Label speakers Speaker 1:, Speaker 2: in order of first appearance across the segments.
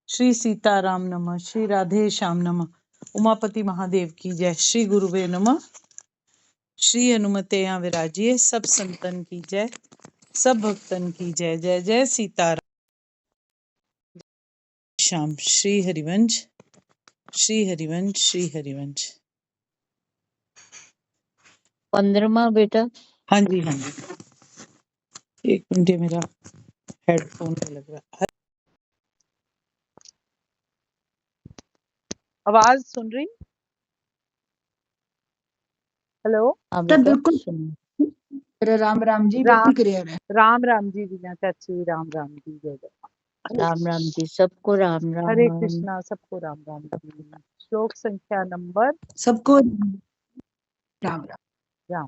Speaker 1: श्री सीताराम नमः। श्री राधे श्याम नमः। उमापति महादेव की जय। श्री गुरुवे नमः। श्री हनुमते यहाँ विराजिए। सब संतन की जय, सब भक्तन की जय। जय जय सीताराम। श्याम। श्री हरिवंश, श्री हरिवंश, श्री हरिवंश।
Speaker 2: 15वां बेटा।
Speaker 1: हाँ जी, हाँ जी, एक मिनट, ये मेरा हेडफोन पे लग रहा है। आवाज सुन रही? हेलो।
Speaker 2: हाँ
Speaker 3: तब
Speaker 2: बेटा
Speaker 3: बिल्कुल
Speaker 2: सुन।
Speaker 3: राम राम जी,
Speaker 1: राम
Speaker 3: बिल्कुल क्लियर है।
Speaker 1: राम राम जी दीना चाची। राम राम जी, जय जय।
Speaker 2: राम राम जी, सबको राम
Speaker 1: हरे
Speaker 2: राम।
Speaker 1: कृष्णा, सबको राम राम जी। श्लोक संख्या नंबर
Speaker 3: सबको राम राम।
Speaker 1: राम।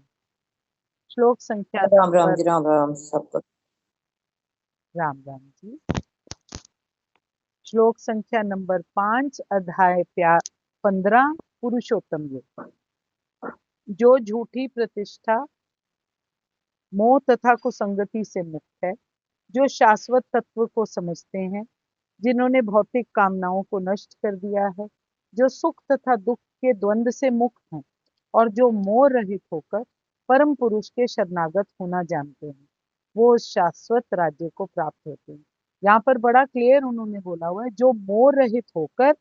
Speaker 1: श्लोक संख्या
Speaker 4: राम राम
Speaker 1: नंबर
Speaker 4: जी, राम राम सबको।
Speaker 1: राम राम जी। श्लोक संख्या नंबर 5, अध्याय 15, पुरुषोत्तम योग। जो झूठी प्रतिष्ठा, मोह तथा कुसंगति से मुक्त है, जो शाश्वत तत्व को समझते हैं, जिन्होंने भौतिक कामनाओं को नष्ट कर दिया है, जो सुख तथा दुख के द्वंद्व से मुक्त हैं और जो मोह रहित होकर परम पुरुष के शरणागत होना जानते हैं, वो उस शाश्वत राज्य को प्राप्त होते हैं। यहाँ पर बड़ा क्लियर उन्होंने बोला हुआ है, जो मोह रहित होकर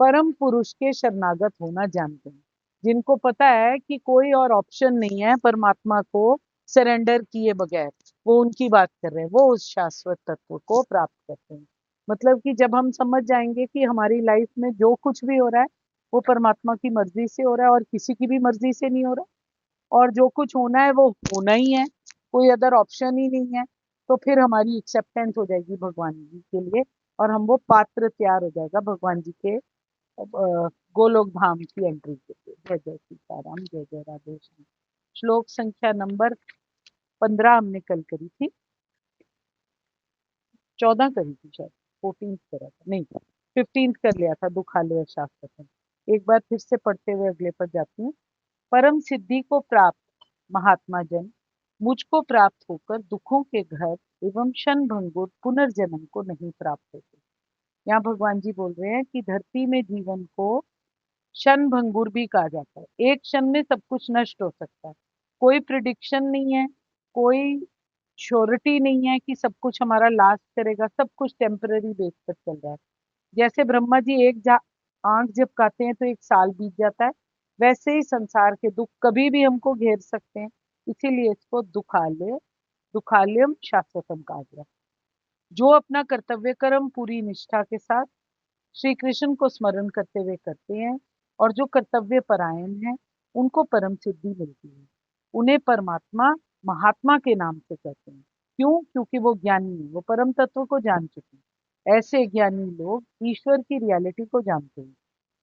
Speaker 1: परम पुरुष के शरणागत होना जानते हैं, जिनको पता है कि कोई और ऑप्शन नहीं है परमात्मा को सरेंडर किए बगैर, वो उनकी बात कर रहे हैं, वो उस शाश्वत तत्व को प्राप्त करते हैं। मतलब कि जब हम समझ जाएंगे कि हमारी लाइफ में जो कुछ भी हो रहा है वो परमात्मा की मर्जी से हो रहा है और किसी की भी मर्जी से नहीं हो रहा, और जो कुछ होना है वो होना ही है, कोई अदर ऑप्शन ही नहीं है, तो फिर हमारी एक्सेप्टेंस हो जाएगी भगवान जी के लिए, और हम वो पात्र तैयार हो जाएगा भगवान जी के गोलोक धाम की एंट्री के लिए। जय जय सीताराम, जय जय राधे श्याम। श्लोक संख्या नंबर 15 हमने कल करी थी, 14 करी थी शायद, 14 करा था, नहीं 15 कर लिया था, दुखालय शास्त्र। एक बार फिर से पढ़ते हुए अगले पर जाती हूँ। परम सिद्धि को प्राप्त महात्मा जन मुझको प्राप्त होकर दुखों के घर एवं क्षण भंगुर पुनर्जन्म को नहीं प्राप्त होते। यहाँ भगवान जी बोल रहे हैं कि धरती में जीवन को क्षण भंगुर भी कहा जाता है। एक क्षण में सब कुछ नष्ट हो सकता है, कोई प्रिडिक्शन नहीं है, कोई श्योरिटी नहीं है कि सब कुछ हमारा लास्ट करेगा, सब कुछ टेम्पररी बेस पर चल रहा है। जैसे ब्रह्मा जी एक आंख झपकाते हैं तो 1 साल बीत जाता है, वैसे ही संसार के दुख कभी भी हमको घेर सकते हैं, इसीलिए इसको दुखालयम शाश्वतम कहा गया। जो अपना कर्तव्य कर्म पूरी निष्ठा के साथ श्री कृष्ण को स्मरण करते हुए करते हैं और जो कर्तव्य परायण है, उनको परम सिद्धि मिलती है। उन्हें परमात्मा महात्मा के नाम से कहते हैं। क्यों? क्योंकि वो ज्ञानी है, वो परम तत्व को जान चुके हैं। ऐसे ज्ञानी लोग ईश्वर की रियलिटी को जानते हैं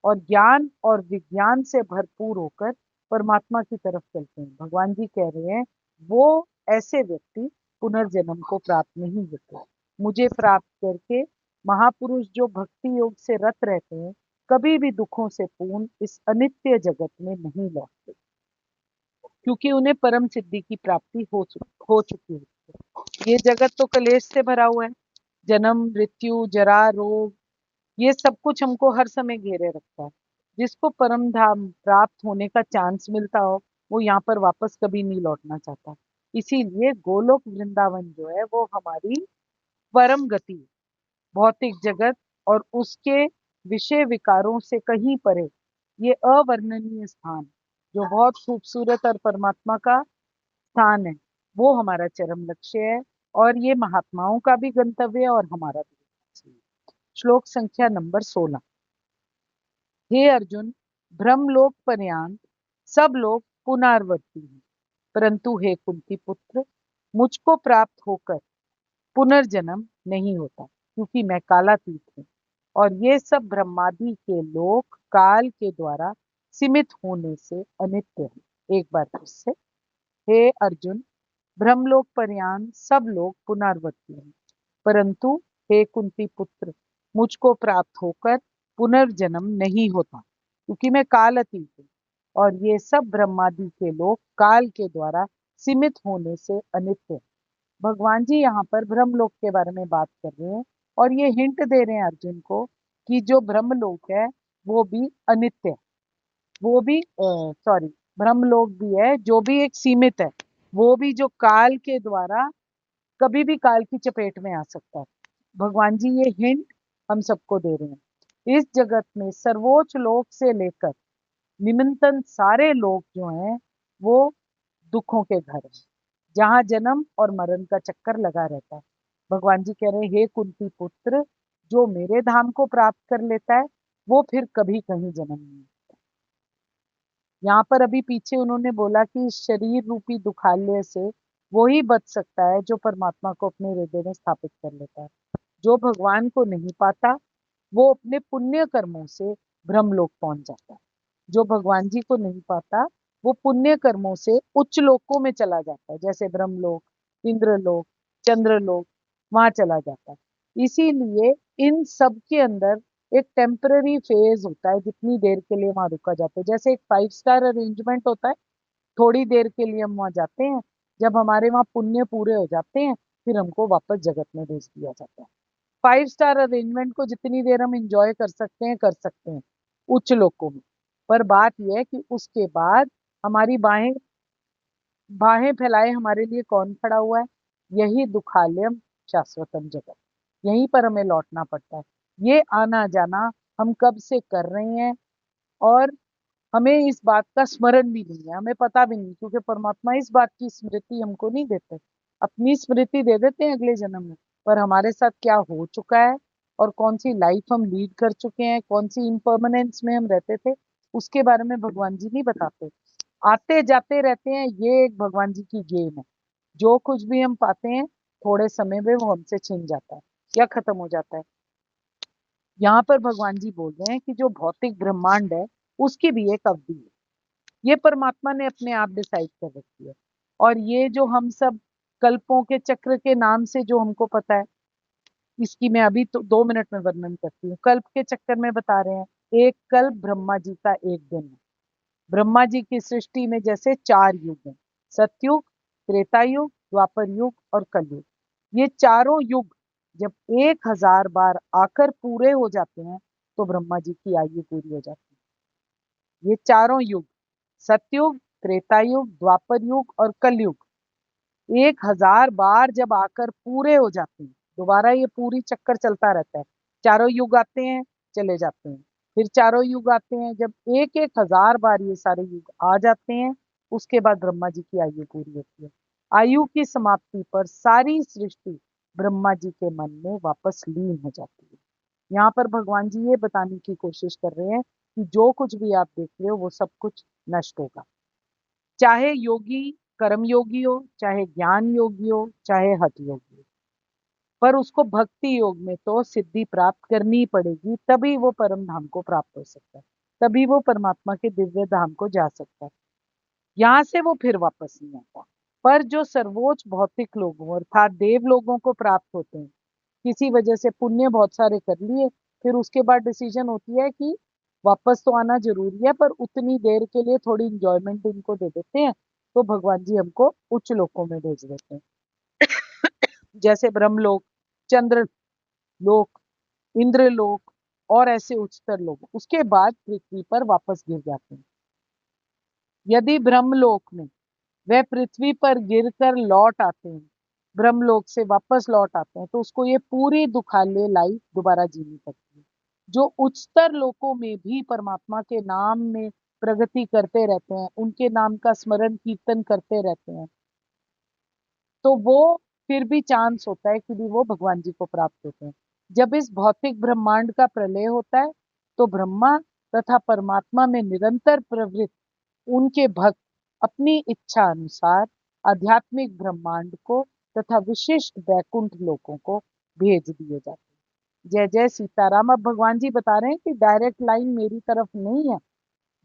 Speaker 1: और ज्ञान और विज्ञान से भरपूर होकर परमात्मा की तरफ चलते हैं। भगवान जी कह रहे हैं, वो ऐसे व्यक्ति पुनर्जन्म को प्राप्त नहीं होते। मुझे प्राप्त करके महापुरुष जो भक्ति योग से रत रहते हैं, कभी भी दुखों से पूर्ण इस अनित्य जगत में नहीं लौटते, क्योंकि उन्हें परम सिद्धि की प्राप्ति हो चुकी है। ये जगत तो कलेश से भरा हुआ है, जन्म मृत्यु जरा रोग, ये सब कुछ हमको हर समय घेरे रखता है। जिसको परम धाम प्राप्त होने का चांस मिलता हो, वो यहाँ पर वापस कभी नहीं लौटना चाहता। इसीलिए गोलोक वृंदावन जो है वो हमारी परम गति, भौतिक जगत और उसके विषय विकारों से कहीं परे ये अवर्णनीय स्थान जो बहुत खूबसूरत और परमात्मा का स्थान है, वो हमारा चरम लक्ष्य है और ये महात्माओं का भी गंतव्य है और हमारा भी गंतव्य है। श्लोक संख्या नंबर 16। हे अर्जुन, ब्रह्मलोक पर्यंत सब लोग पुनर्वर्ती हैं, परंतु हे कुंती पुत्र, मुझको प्राप्त होकर पुनर्जन्म नहीं होता, क्योंकि मैं कालातीत हूँ और ये सब ब्रह्मादि के लोक काल के द्वारा सीमित होने से अनित्य है। एक बार फिर से, हे अर्जुन, ब्रह्मलोक पर्यंत सब लोग पुनर्वर्ती हैं, परंतु हे कुंती पुत्र, मुझको प्राप्त होकर पुनर्जन्म नहीं होता, क्योंकि मैं काल अतीत हूँ और ये सब ब्रह्मादि के लोग काल के द्वारा सीमित होने से अनित्य है। भगवान जी यहाँ पर ब्रह्मलोक के बारे में बात कर रहे हैं और ये हिंट दे रहे हैं अर्जुन को कि जो ब्रह्मलोक है वो भी अनित्य है, वो भी सॉरी ब्रह्मलोक भी है जो भी एक सीमित है, वो भी जो काल के द्वारा कभी भी काल की चपेट में आ सकता है। भगवान जी ये हिंट हम सबको दे रहे हैं। इस जगत में सर्वोच्च लोक से लेकर निम्नतम सारे लोग जो हैं वो दुखों के घर हैं, जहाँ जन्म और मरण का चक्कर लगा रहता है। भगवान जी कह रहे हैं, हे कुंती पुत्र, जो मेरे धाम को प्राप्त कर लेता है वो फिर कभी कहीं जन्म नहीं। यहाँ पर अभी पीछे उन्होंने बोला कि इस शरीर रूपी दुखालय से वो ही बच सकता है जो परमात्मा को अपने हृदय में स्थापित कर लेता है। जो भगवान को नहीं पाता वो अपने पुण्य कर्मों से ब्रह्मलोक पहुंच जाता है। जो भगवान जी को नहीं पाता वो पुण्य कर्मों से उच्च लोकों में चला जाता है, जैसे ब्रह्मलोक, इंद्रलोक, चंद्रलोक, वहां चला जाता है। इसीलिए इन सब के अंदर एक टेम्पररी फेज होता है, जितनी देर के लिए वहां रुका जाता है। जैसे एक 5 स्टार अरेंजमेंट होता है, थोड़ी देर के लिए हम वहां जाते हैं, जब हमारे वहां पुण्य पूरे हो जाते हैं फिर हमको वापस जगत में भेज दिया जाता है। 5 स्टार अरेंजमेंट को जितनी देर हम इंजॉय कर सकते हैं उच्च लोकों में। पर बात यह है कि उसके बाद हमारी बाहें बाहें फैलाए हमारे लिए कौन खड़ा हुआ है? यही दुखालयम शाश्वतम जगत, यहीं पर हमें लौटना पड़ता है। ये आना जाना हम कब से कर रहे हैं और हमें इस बात का स्मरण भी नहीं है, हमें पता भी नहीं, क्योंकि परमात्मा इस बात की स्मृति हमको नहीं देते। अपनी स्मृति दे देते हैं अगले जन्म में, पर हमारे साथ क्या हो चुका है और कौन सी लाइफ हम लीड कर चुके हैं, कौन सी इम्पर्मानेंस में हम रहते थे, उसके बारे में भगवान जी नहीं बताते। आते जाते रहते हैं, ये एक भगवान जी की गेम है। जो कुछ भी हम पाते हैं थोड़े समय में वो हमसे छिन जाता है या खत्म हो जाता है। यहाँ पर भगवान जी बोल रहे हैं कि जो भौतिक ब्रह्मांड है उसकी भी एक अवधि है, ये परमात्मा ने अपने आप डिसाइड कर रखी है। और ये जो हम सब कल्पों के चक्र के नाम से जो हमको पता है, इसकी मैं अभी तो 2 मिनट में वर्णन करती हूँ। कल्प के चक्कर में बता रहे हैं, एक कल्प ब्रह्मा जी का एक दिन है। ब्रह्मा जी की सृष्टि में जैसे 4 युग हैं, सतयुग, त्रेता युग, द्वापर युग और कलयुग। ये चारों युग जब 1000 बार आकर पूरे हो जाते हैं तो ब्रह्मा जी की आयु पूरी हो जाती है। ये चारों युग, सतयुग, त्रेता युग, द्वापर युग और कलयुग, 1000 बार जब आकर पूरे हो जाते हैं, दोबारा ये पूरी चक्कर चलता रहता है। चारों युग आते हैं, चले जाते हैं, फिर चारों युग आते हैं। जब एक एक हजार बार ये सारे युग आ जाते हैं, उसके बाद ब्रह्मा जी की आयु पूरी होती है। आयु की समाप्ति पर सारी सृष्टि ब्रह्मा जी के मन में वापस लीन हो जाती है। यहाँ पर भगवान जी ये बताने की कोशिश कर रहे हैं कि जो कुछ भी आप देख रहे हो वो सब कुछ नष्ट होगा। चाहे योगी कर्म योगी हो, चाहे ज्ञान योगी हो, चाहे हठ योगी हो, पर उसको भक्ति योग में तो सिद्धि प्राप्त करनी ही पड़ेगी, तभी वो परम धाम को प्राप्त हो सकता है, तभी वो परमात्मा के दिव्य धाम को जा सकता है। यहाँ से वो फिर वापस नहीं आता। पर जो सर्वोच्च भौतिक लोगों अर्थात देव लोगों को प्राप्त होते हैं, किसी वजह से पुण्य बहुत सारे कर लिए, फिर उसके बाद डिसीजन होती है कि वापस तो आना जरूरी है, पर उतनी देर के लिए थोड़ी इंजॉयमेंट इनको दे देते हैं, तो भगवान जी हमको उच्च लोकों में भेज देते हैं, जैसे ब्रह्मलोक, चंद्र लोक, इंद्रलोक और ऐसे उच्चतर लोग उसके बाद पृथ्वी पर वापस गिर जाते हैं। यदि ब्रह्मलोक में वह पृथ्वी पर गिरकर लौट आते हैं, ब्रह्मलोक से वापस लौट आते हैं, तो उसको ये पूरी दुखालय लाइफ दोबारा जीनी पड़ती है। जो उच्चतर लोकों में भी परमात्मा के नाम में प्रगति करते रहते हैं, उनके नाम का स्मरण कीर्तन करते रहते हैं, तो वो फिर भी चांस होता है कि भी वो भगवान जी को प्राप्त होते हैं। जब इस भौतिक ब्रह्मांड का प्रलय होता है तो ब्रह्मा तथा परमात्मा में निरंतर प्रवृत्त उनके भक्त अपनी इच्छा अनुसार आध्यात्मिक ब्रह्मांड को तथा विशिष्ट वैकुंठ लोकों को भेज दिए जाते हैं। जय जय सीताराम। अब भगवान जी बता रहे हैं कि डायरेक्ट लाइन मेरी तरफ नहीं है,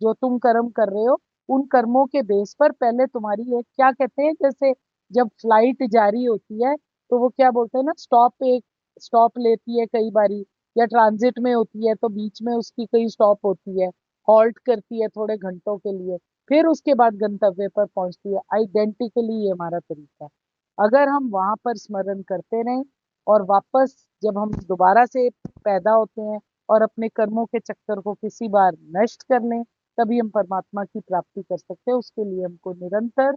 Speaker 1: जो तुम कर्म कर रहे हो उन कर्मों के बेस पर पहले तुम्हारी एक क्या कहते हैं, जैसे जब फ्लाइट जारी होती है तो वो क्या बोलते हैं ना, स्टॉप पे एक स्टॉप लेती है कई बारी, या ट्रांजिट में होती है तो बीच में उसकी कई स्टॉप होती है, हॉल्ट करती है थोड़े घंटों के लिए, फिर उसके बाद गंतव्य पर पहुंचती है। आइडेंटिकली ये हमारा तरीका है। अगर हम वहां पर स्मरण करते रहें और वापस जब हम दोबारा से पैदा होते हैं और अपने कर्मों के चक्कर को किसी बार नष्ट कर लें, तभी हम परमात्मा की प्राप्ति कर सकते हैं। उसके लिए हमको निरंतर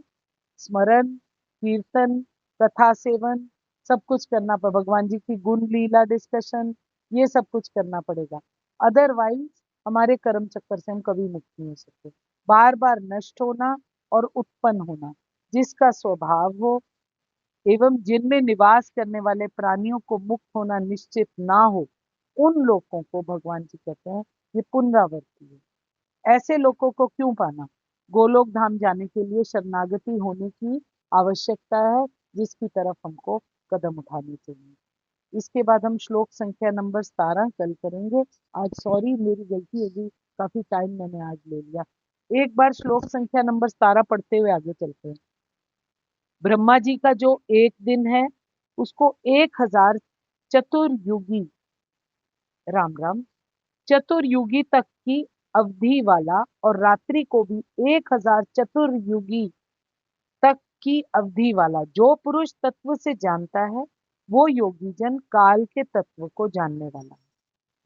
Speaker 1: स्मरण, कीर्तन, कथा सेवन सब कुछ करना पड़ेगा। भगवान जी की गुण लीला डिस्कशन, ये सब कुछ करना पड़ेगा। अदरवाइज हमारे कर्म चक्कर से हम कभी मुक्त नहीं हो सकते। बार बार नष्ट होना और उत्पन्न होना, जिसका स्वभाव हो एवं जिनमें निवास करने वाले प्राणियों को मुक्त होना निश्चित ना हो, उन लोगों को भगवान जी कहते हैं ये पुनरावृत्ति है। ऐसे लोगों को क्यों पाना? गोलोक धाम जाने के लिए शरणागति होने की आवश्यकता है, जिसकी तरफ हमको कदम उठाने चाहिए। इसके बाद हम श्लोक संख्या नंबर 17 कल करेंगे। आज सॉरी मेरी गलती होगी, काफी टाइम मैंने आज ले लिया। एक बार श्लोक संख्या नंबर 17 पढ़ते हुए आगे चलते हैं। ब्रह्मा जी का जो एक दिन है उसको 1000 चतुर्युगी, राम राम, चतुर्युगी तक की अवधि वाला, और रात्रि को भी 1000 चतुर्युगी तक की अवधि वाला जो पुरुष तत्व से जानता है, वो योगी जन काल के तत्व को जानने वाला है।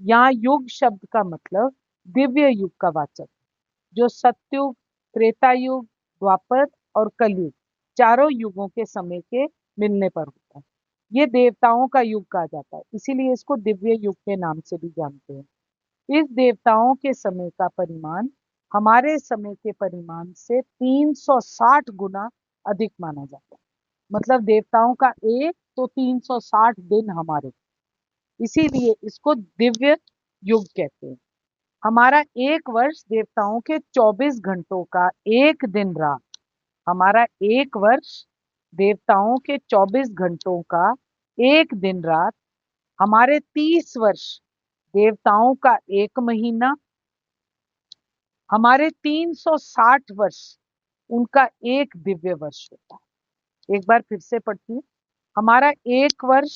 Speaker 1: यहाँ युग शब्द का मतलब दिव्य युग का वाचक, जो सतयुग, त्रेता युग, द्वापर और कलयुग, चारों युगों के समय के मिलने पर होता है। ये देवताओं का युग कहा जाता है, इसीलिए इसको दिव्य युग के नाम से भी जानते हैं। इस देवताओं के समय का परिमाण हमारे समय के परिमाण से 360 गुना अधिक माना जाता है। मतलब देवताओं का एक तो 360 दिन हमारे, इसीलिए इसको दिव्य युग कहते हैं। हमारा एक वर्ष देवताओं के 24 घंटों का एक दिन रात, हमारा एक वर्ष देवताओं के 24 घंटों का एक दिन रात, हमारे 30 वर्ष देवताओं का एक महीना, हमारे 360 वर्ष उनका एक दिव्य वर्ष होता है। एक बार फिर से पढ़ती हूँ। हमारा एक वर्ष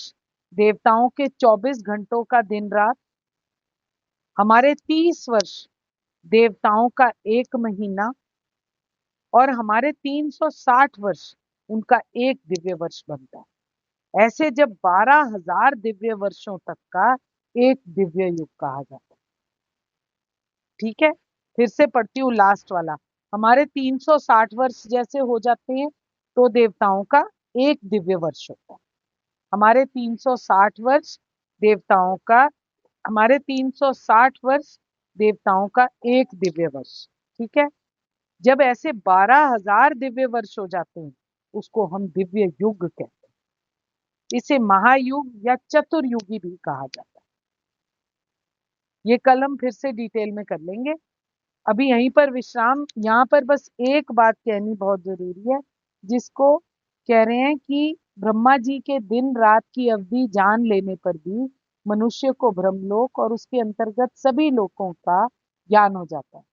Speaker 1: देवताओं के 24 घंटों का दिन रात, हमारे 30 वर्ष देवताओं का एक महीना, और हमारे 360 वर्ष उनका एक दिव्य वर्ष बनता है। ऐसे जब 12,000 दिव्य वर्षों तक का एक दिव्य युग कहा जाता है। ठीक है, फिर से पढ़ती हूँ लास्ट वाला। हमारे 360 वर्ष जैसे हो जाते हैं तो देवताओं का एक दिव्य वर्ष होता है। हमारे 360 वर्ष देवताओं का, हमारे 360 वर्ष देवताओं का एक दिव्य वर्ष। ठीक है, जब ऐसे 12,000 दिव्य वर्ष हो जाते हैं उसको हम दिव्य युग कहते हैं। इसे महायुग या चतुर्युगी भी कहा जाता है। ये कल हम फिर से डिटेल में कर लेंगे। अभी यहीं पर विश्राम। यहाँ पर बस एक बात कहनी बहुत जरूरी है, जिसको कह रहे हैं कि ब्रह्मा जी के दिन रात की अवधि जान लेने पर भी मनुष्य को ब्रह्मलोक और उसके अंतर्गत सभी लोकों का ज्ञान हो जाता है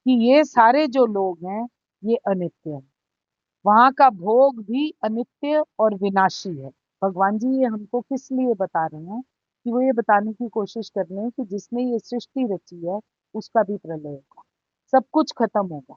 Speaker 1: कि ये सारे जो लोग हैं ये अनित्य हैं। वहां का भोग भी अनित्य और विनाशी है। भगवान जी ये हमको किस लिए बता रहे हैं? कि वो ये बताने की कोशिश कर रहे हैं कि जिसने ये सृष्टि रची है उसका भी प्रलय होगा, सब कुछ खत्म होगा।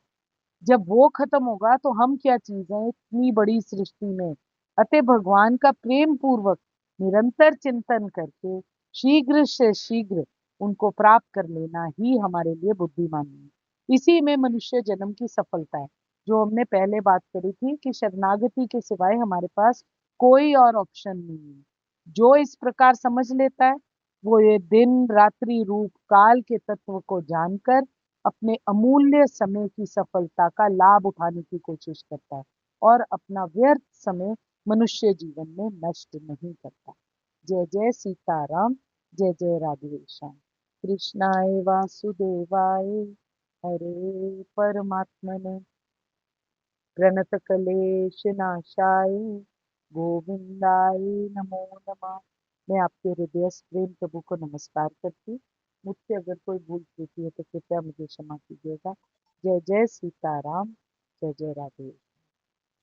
Speaker 1: जब वो खत्म होगा तो हम क्या चीज है इतनी बड़ी सृष्टि में? अतः भगवान का प्रेम पूर्वक निरंतर चिंतन करके शीघ्र से शीघ्र उनको प्राप्त कर लेना ही हमारे लिए बुद्धिमानी है। इसी में मनुष्य जन्म की सफलता है। जो हमने पहले बात करी थी कि शरणागति के सिवाय हमारे पास कोई और ऑप्शन नहीं है। जो इस प्रकार समझ लेता है वो ये दिन रात्रि रूप काल के तत्व को जानकर अपने अमूल्य समय की सफलता का लाभ उठाने की कोशिश करता है और अपना व्यर्थ समय मनुष्य जीवन में नष्ट नहीं करता। जय जय सीताराम, जय जय राधे श्याम। कृष्णाय वासुदेवाय हरे परमात्मने प्रणतकलेशनाशाय गोविंदाय नमो नमः। मैं आपके हृदय प्रेम प्रभु को नमस्कार करती हूँ। मुझसे अगर कोई भूल त्रुटि है तो कृपया मुझे क्षमा कीजिएगा। जय जय सीताराम, जय जय राधे।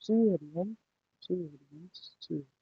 Speaker 1: श्री हरिओम, श्री हरिओम, श्री हरिओम।